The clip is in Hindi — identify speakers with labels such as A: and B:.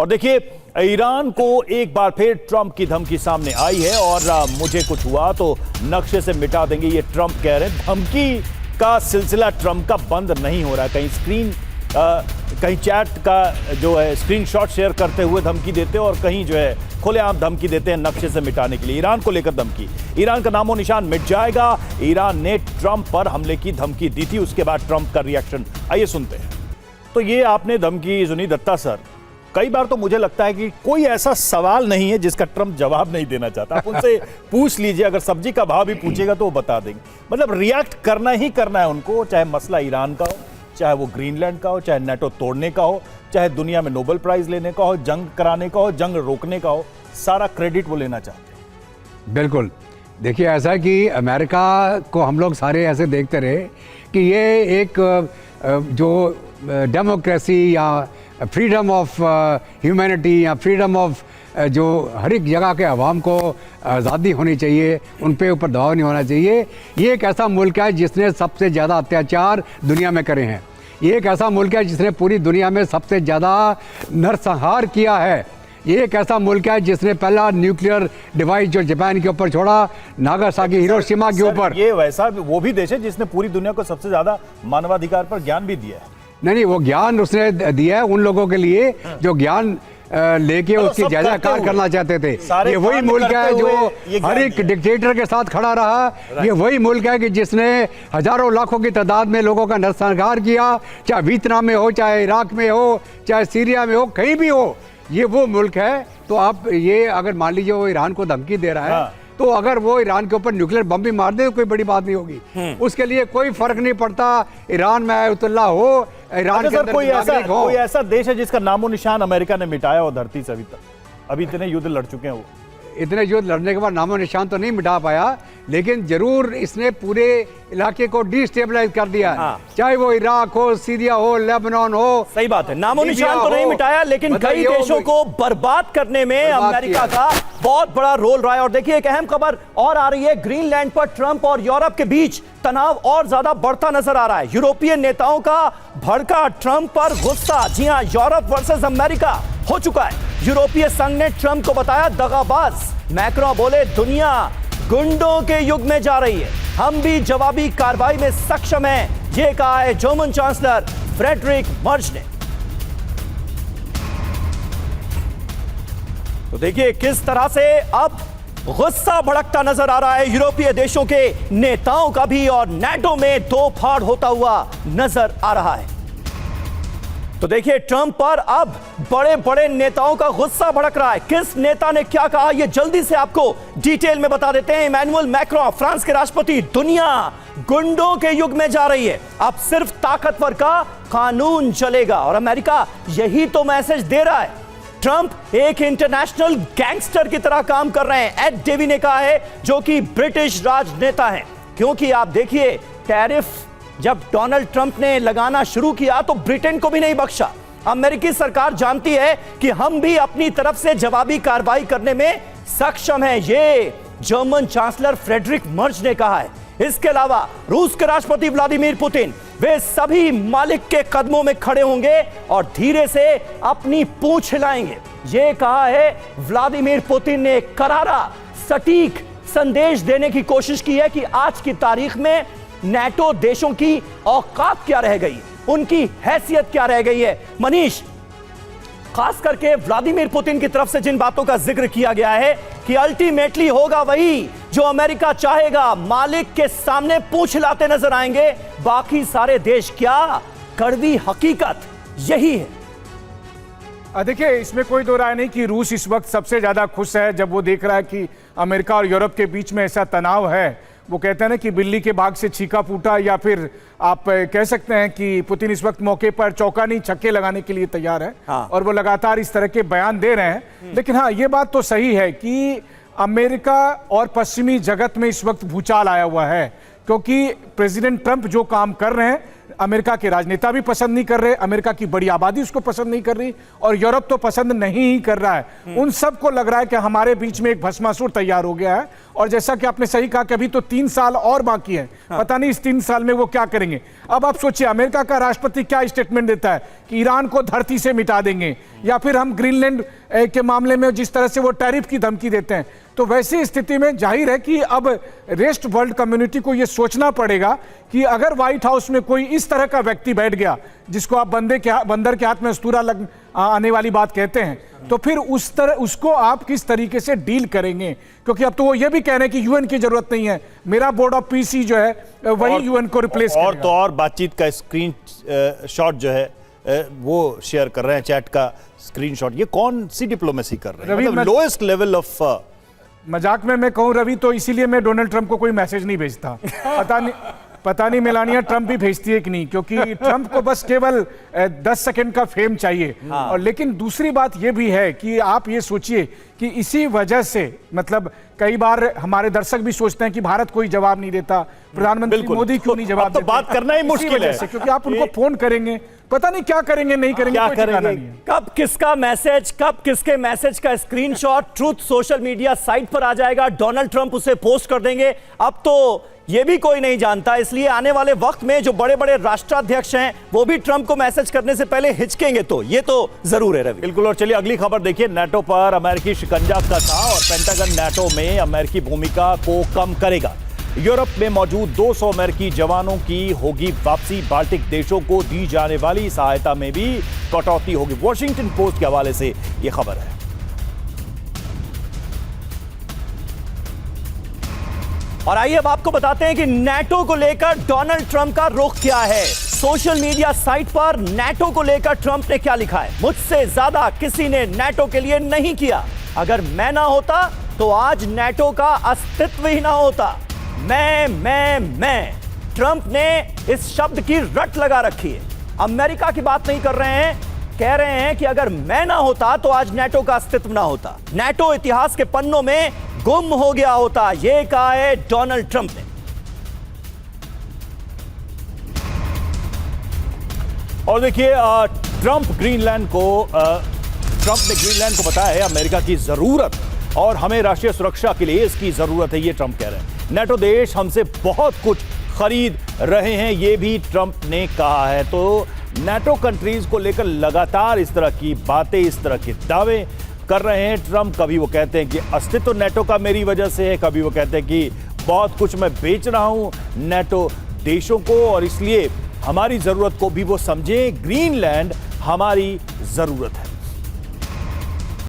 A: और देखिए ईरान को एक बार फिर ट्रंप की धमकी सामने आई है और मुझे कुछ हुआ तो नक्शे से मिटा देंगे, ये ट्रंप कह रहे हैं। धमकी का सिलसिला ट्रंप का बंद नहीं हो रहा है। कहीं चैट का जो है स्क्रीनशॉट शेयर करते हुए धमकी देते हैं और कहीं जो है खुलेआम धमकी देते हैं नक्शे से मिटाने के लिए। ईरान को लेकर धमकी, ईरान का नामो निशान मिट जाएगा। ईरान ने ट्रंप पर हमले की धमकी दी थी, उसके बाद ट्रंप का रिएक्शन आइए सुनते हैं। तो ये आपने धमकी सुनी दत्ता सर, कई बार तो मुझे लगता है कि कोई ऐसा सवाल नहीं है जिसका ट्रंप जवाब नहीं देना चाहता। आप उनसे पूछ लीजिए, अगर सब्जी का भाव भी पूछेगा तो वो बता देंगे। मतलब रिएक्ट करना ही करना है उनको, चाहे मसला ईरान का हो, चाहे वो ग्रीनलैंड का हो, चाहे नेटो तोड़ने का हो, चाहे दुनिया में नोबेल प्राइज लेने का हो, जंग कराने का हो, जंग रोकने का हो, सारा क्रेडिट वो लेना चाहते हैं।
B: बिल्कुल। देखिए ऐसा कि अमेरिका को हम लोग सारे ऐसे देखते रहे कि ये एक जो डेमोक्रेसी या फ्रीडम ऑफ ह्यूमैनिटी या फ्रीडम ऑफ जो हर एक जगह के अवाम को आज़ादी होनी चाहिए, उन पे ऊपर दबाव नहीं होना चाहिए। ये एक ऐसा मुल्क है जिसने सबसे ज़्यादा अत्याचार दुनिया में करे हैं। ये एक ऐसा मुल्क है जिसने पूरी दुनिया में सबसे ज़्यादा नरसंहार किया है। ये एक ऐसा मुल्क है जिसने पहला न्यूक्लियर डिवाइस जो जापान के ऊपर छोड़ा, नागासाकी हिरोशिमा के ऊपर।
A: ये वैसा वो भी देश है जिसने पूरी दुनिया को सबसे ज़्यादा मानवाधिकार पर ज्ञान भी दिया है।
B: नहीं, वो ज्ञान उसने दिया है उन लोगों के लिए जो ज्ञान लेके उसकी जयजयकार करना चाहते थे। ये वही मुल्क है जो हर एक डिक्टेटर के साथ खड़ा रहा। ये वही मुल्क है कि जिसने हजारों लाखों की तादाद में लोगों का नरसंहार किया, चाहे वियतनाम में हो, चाहे इराक में हो, चाहे सीरिया में हो, कहीं भी हो, ये वो मुल्क है। तो आप ये अगर मान लीजिए वो ईरान को धमकी दे रहा है, तो अगर वो ईरान के ऊपर न्यूक्लियर बम भी मार दे तो कोई बड़ी बात नहीं होगी। उसके लिए कोई फर्क नहीं पड़ता ईरान में आयतुल्लाह हो, ईरान के अंदर
A: कोई ऐसा देश है जिसका नामो निशान अमेरिका ने मिटाया हो धरती से अभी तक? अभी इतने युद्ध लड़ चुके हैं वो,
B: इतने युद्ध लड़ने के बाद नामो निशान तो नहीं मिटा पाया, लेकिन जरूर इसने पूरे इलाके को डिस्टेबलाइज कर दिया। चाहे वो इराक हो, सीरिया हो, लेबनान हो।
C: सही बात है, नामो निशान तो नहीं मिटाया, लेकिन कई देशों को बर्बाद करने में अमेरिका का बहुत बड़ा रोल रहा है। और देखिए एक अहम खबर और आ रही है, ग्रीनलैंड पर ट्रंप और यूरोप के बीच तनाव और ज्यादा बढ़ता नजर आ रहा है। यूरोपीय नेताओं का भड़का ट्रंप पर गुस्सा। जी हां, यूरोप वर्सेस अमेरिका हो चुका है। यूरोपीय संघ ने ट्रंप को बताया दगाबाज। मैक्रों बोले दुनिया गुंडों के युग में जा रही है, हम भी जवाबी कार्रवाई में सक्षम हैं, ये कहा है जर्मन चांसलर फ्रेडरिक मर्ज ने। तो देखिए किस तरह से अब गुस्सा भड़कता नजर आ रहा है यूरोपीय देशों के नेताओं का भी, और नेटो में दो फाड़ होता हुआ नजर आ रहा है। तो देखिए ट्रंप पर अब बड़े बड़े नेताओं का गुस्सा भड़क रहा है। किस नेता ने क्या कहा ये जल्दी से आपको डिटेल में बता देते हैं। इमैनुअल मैक्रों, फ्रांस के राष्ट्रपति, दुनिया गुंडों के युग में जा रही है, अब सिर्फ ताकतवर का कानून चलेगा। और अमेरिका यही तो मैसेज दे रहा है। ट्रंप एक इंटरनेशनल गैंगस्टर की तरह काम कर रहे हैं, एड डेवी ने कहा है, जो कि ब्रिटिश राजनेता हैं। क्योंकि आप देखिए टैरिफ जब डोनाल्ड ट्रंप ने लगाना शुरू किया तो ब्रिटेन को भी नहीं बख्शा। अमेरिकी सरकार जानती है कि हम भी अपनी तरफ से जवाबी कार्रवाई करने में सक्षम है, ये जर्मन चांसलर फ्रेडरिक मर्ज ने कहा है। इसके अलावा रूस के राष्ट्रपति व्लादिमीर पुतिन, वे सभी मालिक के कदमों में खड़े होंगे और धीरे से अपनी पूंछ हिलाएंगे, ये कहा है व्लादिमीर पुतिन ने। करारा सटीक संदेश देने की कोशिश की है कि आज की तारीख में नेटो देशों की औकात क्या रह गई, उनकी हैसियत क्या रह गई है। मनीष, खास करके व्लादिमीर पुतिन की तरफ से जिन बातों का जिक्र किया गया है कि अल्टीमेटली होगा वही जो अमेरिका चाहेगा, मालिक के सामने पूंछ हिलाते नजर आएंगे, बाकी सारे देश क्या, कड़वी हकीकत यही है।
D: देखिए इसमें कोई दो राय नहीं कि रूस इस वक्त सबसे ज्यादा खुश है जब वो देख रहा है कि अमेरिका और यूरोप के बीच में ऐसा तनाव है। वो कहते हैं ना कि बिल्ली के बाग से छीका फूटा, या फिर आप कह सकते हैं कि पुतिन इस वक्त मौके पर चौका नहीं छक्के लगाने के लिए तैयार है। और वो लगातार इस तरह के बयान दे रहे हैं। लेकिन हाँ, ये बात तो सही है कि अमेरिका और पश्चिमी जगत में इस वक्त भूचाल आया हुआ है, क्योंकि प्रेसिडेंट ट्रंप जो काम कर रहे हैं अमेरिका के राजनेता भी पसंद नहीं कर रहे, अमेरिका की बड़ी आबादी उसको पसंद नहीं कर रही, और यूरोप तो पसंद नहीं ही कर रहा है। उन सबको लग रहा है कि हमारे बीच में एक भस्मासुर तैयार हो गया है। और जैसा कि आपने सही कहा कि अभी तो 3 साल और बाकी है, पता नहीं इस 3 साल में वो क्या करेंगे। अब आप सोचिए अमेरिका का राष्ट्रपति क्या स्टेटमेंट देता है कि ईरान को धरती से मिटा देंगे, या फिर हम ग्रीनलैंड के मामले में जिस तरह से वो टैरिफ की धमकी देते हैं, तो वैसी स्थिति में जाहिर है कि अब रेस्ट वर्ल्ड कम्युनिटी को ये सोचना पड़ेगा कि अगर व्हाइट हाउस में कोई इस तरह का व्यक्ति बैठ गया जिसको आप बंदर के हाथ में अस्तूरा लग आने वाली बात कहते हैं, तो फिर उसको आप किस तरीके से डील करेंगे? क्योंकि अब तो वो ये भी कह रहे हैं कि यूएन की जरूरत नहीं है, मेरा बोर्ड ऑफ पीस ही जो है वही यूएन को रिप्लेस करेगा।
A: और तो और बातचीत का स्क्रीन शॉट जो है वो शेयर कर रहे हैं, चैट का स्क्रीनशॉट। ये कौन सी डिप्लोमेसी कर रहे हैं?
D: रवि,
A: मतलब लोएस्ट लेवल ऑफ
D: मजाक में मैं कहूं रवि, तो इसीलिए मैं डोनाल्ड ट्रंप को कोई मैसेज नहीं भेजता। पता नहीं मेलानिया ट्रंप भी भेजती है कि नहीं, क्योंकि ट्रंप को बस केवल 10 सेकंड का फेम चाहिए। और लेकिन दूसरी बात यह भी है कि आप ये सोचिए कि इसी वजह से, मतलब कई बार हमारे दर्शक भी सोचते हैं कि भारत कोई जवाब नहीं देता, प्रधानमंत्री मोदी क्यों नहीं जवाब
A: तो
D: देते?
A: बात करना ही
D: इसी
A: मुश्किल
D: वजह
A: है,
D: से, क्योंकि आप उनको फोन करेंगे, पता नहीं क्या करेंगे, नहीं करेंगे,
A: क्या
D: कोई ठिकाना
A: करेंगे?
D: नहीं है।
C: कब किसका मैसेज, कब किसके मैसेज का screenshot truth social media site पर आ जाएगा, डोनाल्ड ट्रंप उसे पोस्ट कर देंगे, अब तो ये भी कोई नहीं जानता। इसलिए आने वाले वक्त में जो बड़े बड़े राष्ट्राध्यक्ष हैं वो भी ट्रंप को मैसेज करने से पहले हिचकेंगे, तो ये तो जरूर है रवि।
A: बिल्कुल। और चलिए अगली खबर देखिए। नाटो पर अमेरिकी शिकंजा कसा और पेंटागन नाटो में अमेरिकी भूमिका को कम करेगा। यूरोप में मौजूद 200 अमेरिकी जवानों की होगी वापसी। बाल्टिक देशों को दी जाने वाली सहायता में भी कटौती होगी। वॉशिंगटन पोस्ट के हवाले से यह खबर है।
C: और आइए अब आपको बताते हैं कि नाटो को लेकर डोनाल्ड ट्रंप का रुख क्या है। सोशल मीडिया साइट पर नाटो को लेकर ट्रंप ने क्या लिखा है? मुझसे ज्यादा किसी ने नाटो के लिए नहीं किया। अगर मैं ना होता तो आज नाटो का अस्तित्व ही ना होता। मैं ट्रंप ने इस शब्द की रट लगा रखी है। अमेरिका की बात नहीं कर रहे हैं, कह रहे हैं कि अगर मैं ना होता तो आज नाटो का अस्तित्व ना होता, नाटो इतिहास के पन्नों में गुम हो गया होता। यह कहा है डोनाल्ड ट्रंप ने।
A: और देखिए ट्रंप ने ग्रीनलैंड को बताया है अमेरिका की जरूरत और हमें राष्ट्रीय सुरक्षा के लिए इसकी जरूरत है, ये ट्रंप कह रहे हैं। नाटो देश हमसे बहुत कुछ खरीद रहे हैं, ये भी ट्रंप ने कहा है। तो नाटो कंट्रीज को लेकर लगातार इस तरह की बातें, इस तरह के दावे कर रहे हैं ट्रंप। कभी वो कहते हैं कि अस्तित्व नाटो का मेरी वजह से है, कभी वो कहते हैं कि बहुत कुछ मैं बेच रहा हूं नाटो देशों को और इसलिए हमारी जरूरत को भी वो समझें। ग्रीनलैंड हमारी जरूरत है।